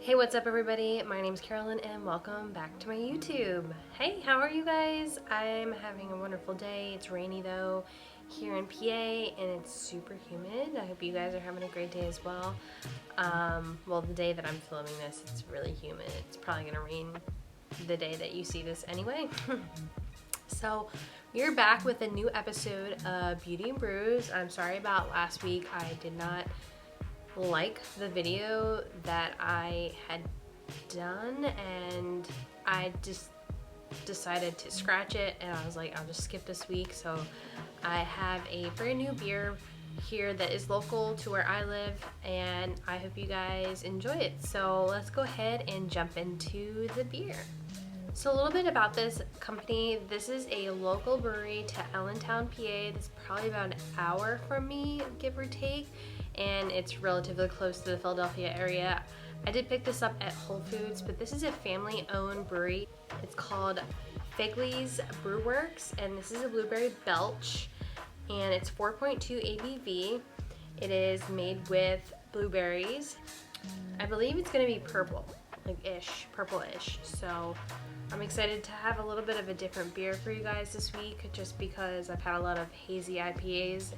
Hey, what's up everybody? My name's Carolyn and welcome back to my YouTube. Hey, how are you guys? I'm having a wonderful day. It's rainy though here in PA and it's super humid. I hope you guys are having a great day as well. Well, the day that I'm filming this, it's really humid. It's probably gonna rain the day that you see this anyway. So we're back with a new episode of Beauty and Brews. I'm sorry about last week. I did not like the video that I had done and I just decided to scratch it, and I was like, I'll just skip this week. So I have a brand new beer here that is local to where I live and I hope you guys enjoy it. So let's go ahead and jump into the beer. So a little bit about this company. This is a local brewery to Allentown, PA. That's probably about an hour from me, give or take, and it's relatively close to the Philadelphia area. I did pick this up at Whole Foods, but this is a family-owned brewery. It's called Fegley's Brew Works, and this is a blueberry Belch, and it's 4.2 ABV. It is made with blueberries. I believe it's gonna be purple, purple-ish. So I'm excited to have a little bit of a different beer for you guys this week, just because I've had a lot of hazy IPAs,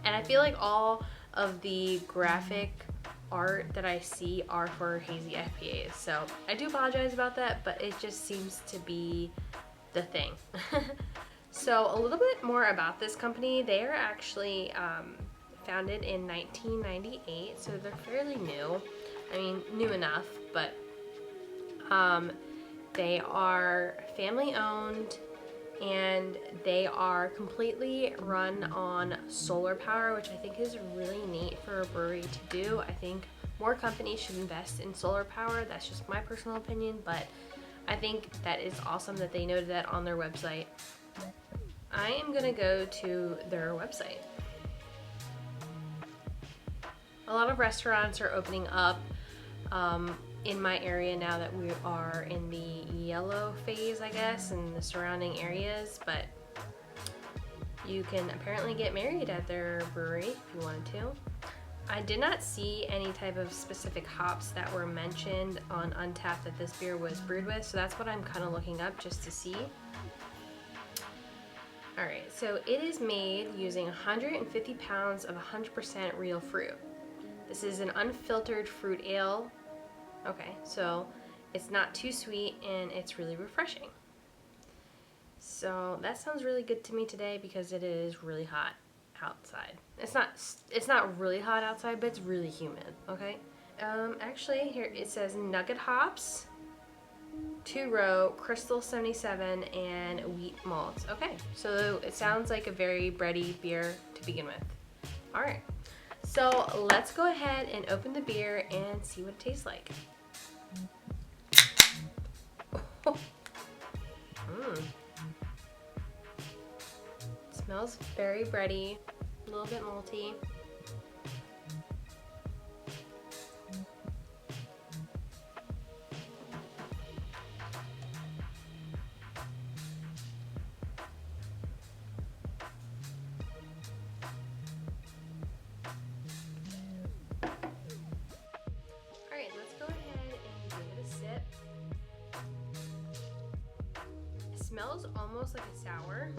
and I feel like all of the graphic art that I see are for hazy IPAs. So I do apologize about that, but it just seems to be the thing. So a little bit more about this company. They are actually founded in 1998, so they're fairly new. I mean, new enough, but they are family owned and they are completely run on solar power, which I think is really neat for a brewery to do. I think more companies should invest in solar power. That's just my personal opinion, but I think that is awesome that they noted that on their website. I am gonna go to their website. A lot of restaurants are opening up in my area now that we are in the yellow phase, I guess, in the surrounding areas, but you can apparently get married at their brewery if you wanted to. I did not see any type of specific hops that were mentioned on Untappd that this beer was brewed with, so that's what I'm kind of looking up just to see. Alright, so it is made using 150 pounds of 100% real fruit. This is an unfiltered fruit ale. Okay, so it's not too sweet and it's really refreshing. So that sounds really good to me today because it is really hot outside. It's not really hot outside, but it's really humid, okay? Actually, here it says nugget hops, 2-row, crystal 77, and wheat malts. Okay, so it sounds like a very bready beer to begin with. All right, so let's go ahead and open the beer and see what it tastes like. Smells very bready, a little bit malty. Alright, let's go ahead and give it a sip. It smells almost like a sour.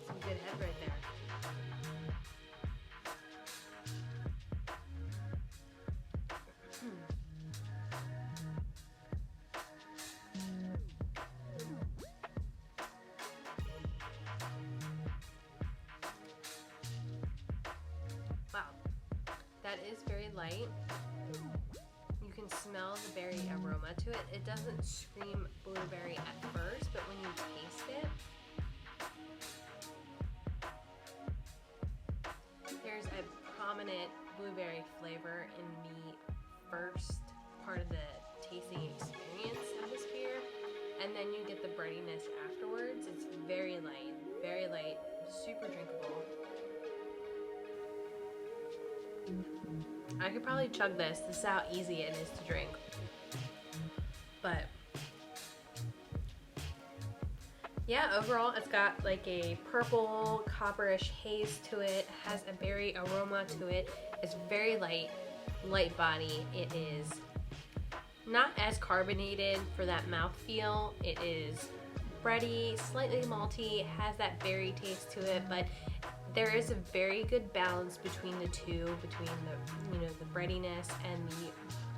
Some good head right there. Wow, that is very light. You can smell the berry aroma to it. It doesn't scream blueberry at first, but when you taste it, there's a prominent blueberry flavor in the first part of the tasting experience of this beer, and then you get the breadiness afterwards. It's very light, super drinkable. I could probably chug this. This is how easy it is to drink. But Yeah, overall it's got like a purple copperish haze to it, has a berry aroma to it. It's very light body. It is not as carbonated for that mouthfeel. It is bready, slightly malty, has that berry taste to it, but there is a very good balance between the two, between the, the breadiness and the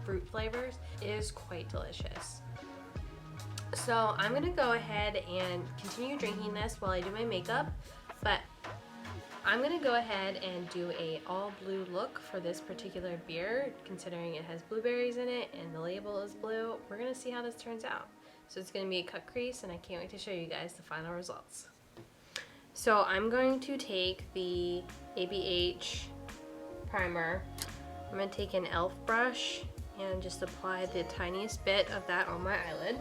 fruit flavors. It is quite delicious. So I'm gonna go ahead and continue drinking this while I do my makeup, but I'm gonna go ahead and do a all blue look for this particular beer, considering it has blueberries in it and the label is blue. We're gonna see how this turns out. So it's gonna be a cut crease, and I can't wait to show you guys the final results. So I'm going to take the ABH primer. I'm gonna take an e.l.f. brush and just apply the tiniest bit of that on my eyelid.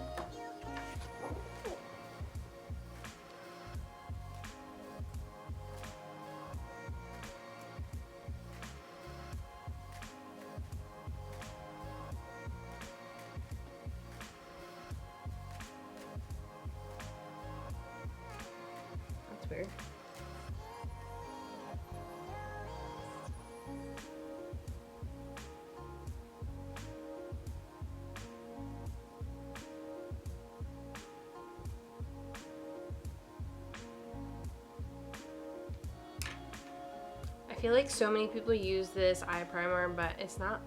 That's weird. I feel like so many people use this eye primer, but it's not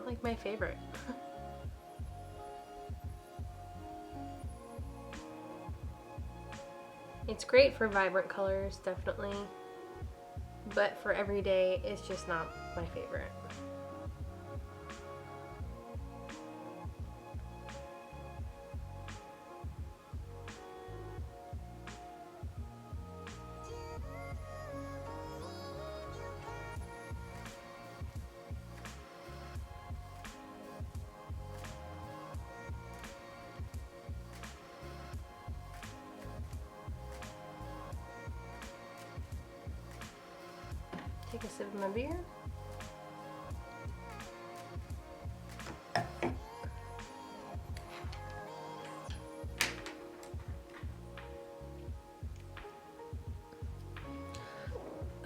like my favorite. It's great for vibrant colors, definitely, but for everyday, it's just not my favorite. Take a sip of my beer.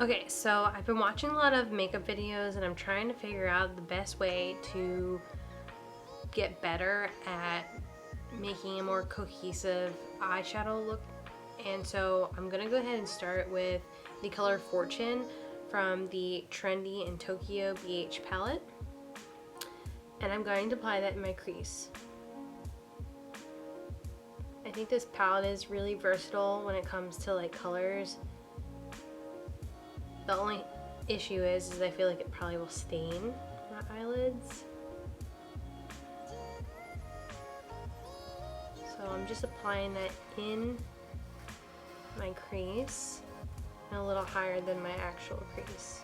Okay, so I've been watching a lot of makeup videos and I'm trying to figure out the best way to get better at making a more cohesive eyeshadow look. And so I'm gonna go ahead and start with the color Fortune from the Trendy and Tokyo BH palette, and I'm going to apply that in my crease. I think this palette is really versatile when it comes to like colors. The only issue is I feel like it probably will stain my eyelids. So I'm just applying that in my crease, and a little higher than my actual crease.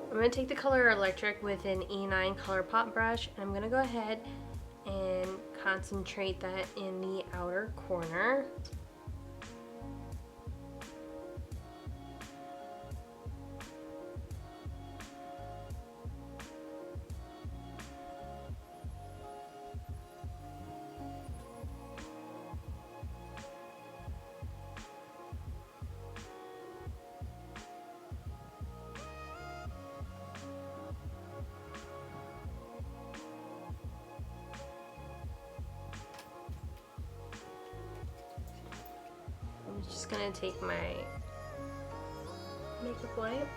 I'm going to take the color Electric with an E9 color pop brush, and I'm going to go ahead and concentrate that in the outer corner. I'm just gonna take my makeup wipe,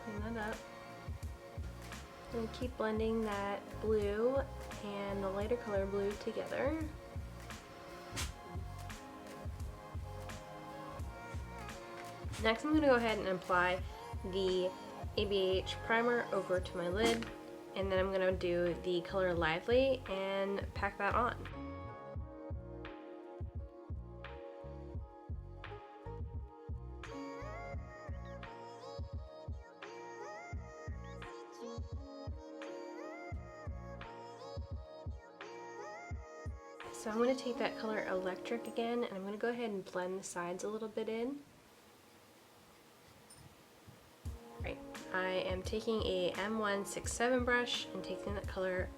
clean that up. I'm gonna keep blending that blue and the lighter color blue together. Next, I'm gonna go ahead and apply the ABH primer over to my lid, and then I'm gonna do the color Lively and pack that on. So I'm going to take that color Electric again, and I'm going to go ahead and blend the sides a little bit in. Right, I am taking a M167 brush and taking that color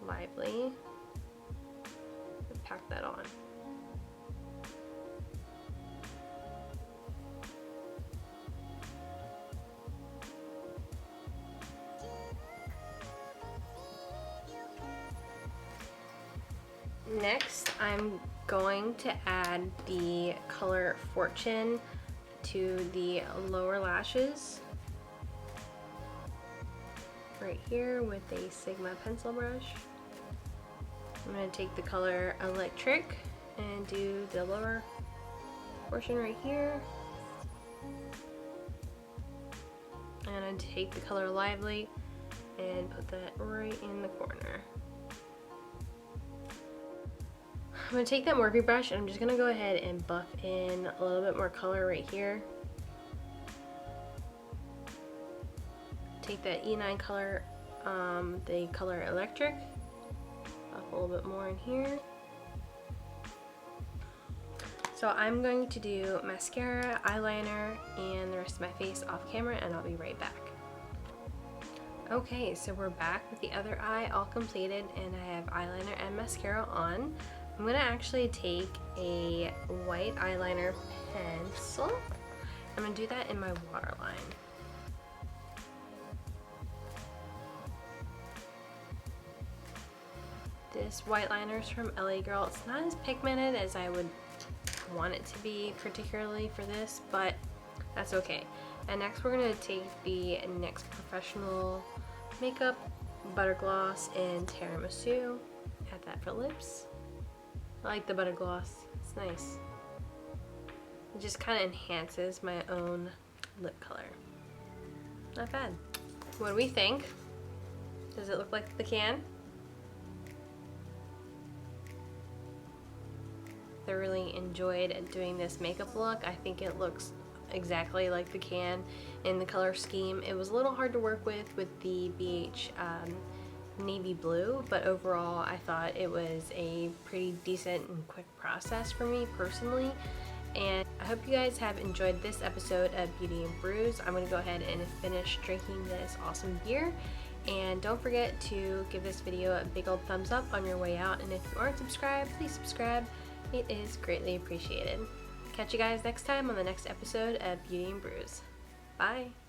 Lively and pack that on. Next, I'm going to add the color Fortune to the lower lashes right here with a Sigma pencil brush. I'm going to take the color Electric and do the lower portion right here. And I'm going to take the color Lively and put that right in the corner. I'm going to take that Morphe brush and I'm just going to go ahead and buff in a little bit more color right here. Take that E9 color, the color Electric, buff a little bit more in here. So I'm going to do mascara, eyeliner, and the rest of my face off camera, and I'll be right back. Okay, so we're back with the other eye all completed, and I have eyeliner and mascara on. I'm going to actually take a white eyeliner pencil. I'm going to do that in my waterline. This white liner is from LA Girl. It's not as pigmented as I would want it to be, particularly for this, but that's okay. And next we're going to take the NYX Professional Makeup Butter Gloss in Tiramisu. Add that for lips. I like the butter gloss. It's nice. It just kind of enhances my own lip color. Not bad. What do we think? Does it look like the can? I really enjoyed doing this makeup look. I think it looks exactly like the can in the color scheme. It was a little hard to work with the BH navy blue, but overall I thought it was a pretty decent and quick process for me personally. And I hope you guys have enjoyed this episode of Beauty and Brews. I'm going to go ahead and finish drinking this awesome beer. And don't forget to give this video a big old thumbs up on your way out. And if you aren't subscribed, please subscribe. It is greatly appreciated. Catch you guys next time on the next episode of Beauty and Brews. Bye!